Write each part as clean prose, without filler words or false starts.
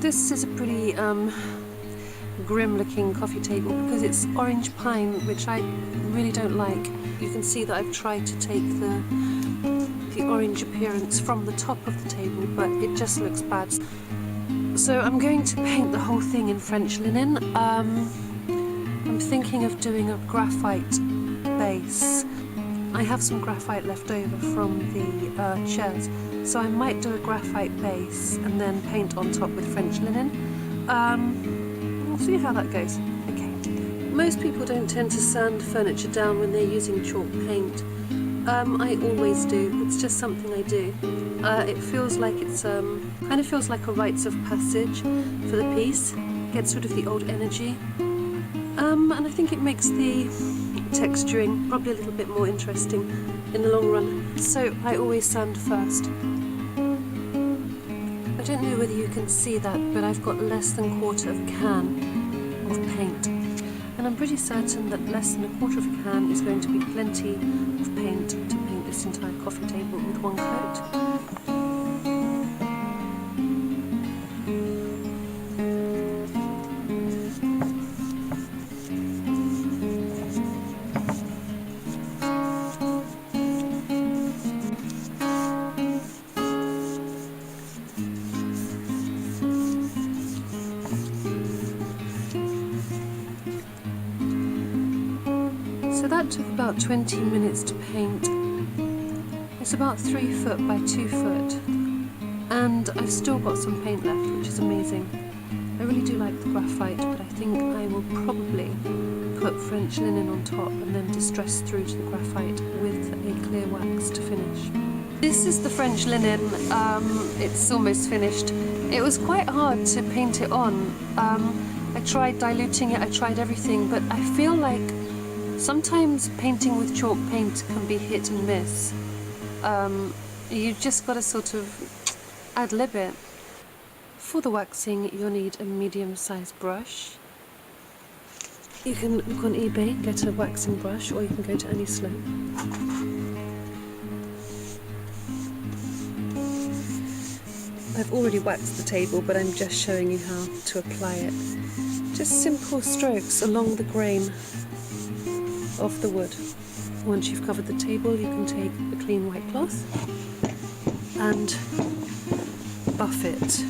This is a pretty grim looking coffee table because it's orange pine, which I really don't like. You can see that I've tried to take the orange appearance from the top of the table, but it just looks bad. So I'm going to paint the whole thing in French linen. I'm thinking of doing a graphite base. I have some graphite left over from the chairs, so I might do a graphite base and then paint on top with French linen. We'll see how that goes. Okay. Most people don't tend to sand furniture down when they're using chalk paint. I always do. It's just something I do. It feels like it's kind of feels like a rites of passage for the piece. Gets rid of the old energy, and I think it makes the texturing probably a little bit more interesting in the long run. So I always sand first. I don't know whether you can see that, but I've got less than a quarter of a can of paint. And I'm pretty certain that less than a quarter of a can is going to be plenty of paint to paint this entire coffee table with one coat. So that took about 20 minutes to paint. It's about 3 foot by 2 foot, and I've still got some paint left, which is amazing. I really do like the graphite, but I think I will probably put French linen on top and then distress through to the graphite with a clear wax to finish. This is the French linen. It's almost finished. It was quite hard to paint it on. I tried diluting it, I tried everything, but I feel like sometimes painting with chalk paint can be hit and miss. You've just got to sort of ad-lib it. For the waxing, you'll need a medium-sized brush. You can look on eBay, get a waxing brush, or you can go to any Sloan. I've already waxed the table, but I'm just showing you how to apply it. Just simple strokes along the grain of the wood. Once you've covered the table, you can take a clean white cloth and buff it.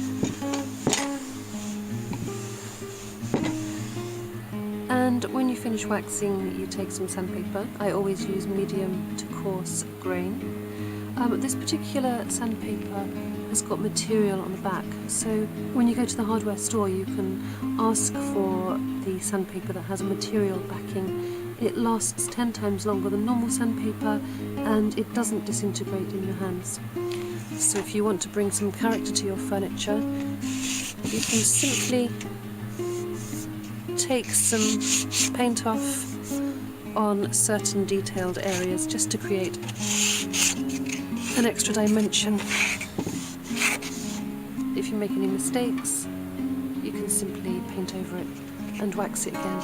And when you finish waxing, you take some sandpaper. I always use medium to coarse grain. This particular sandpaper has got material on the back, so when you go to the hardware store, you can ask for the sandpaper that has a material backing. It lasts 10 times longer than normal sandpaper, and it doesn't disintegrate in your hands. So if you want to bring some character to your furniture, you can simply take some paint off on certain detailed areas just to create an extra dimension. If you make any mistakes, you can simply paint over it and wax it again.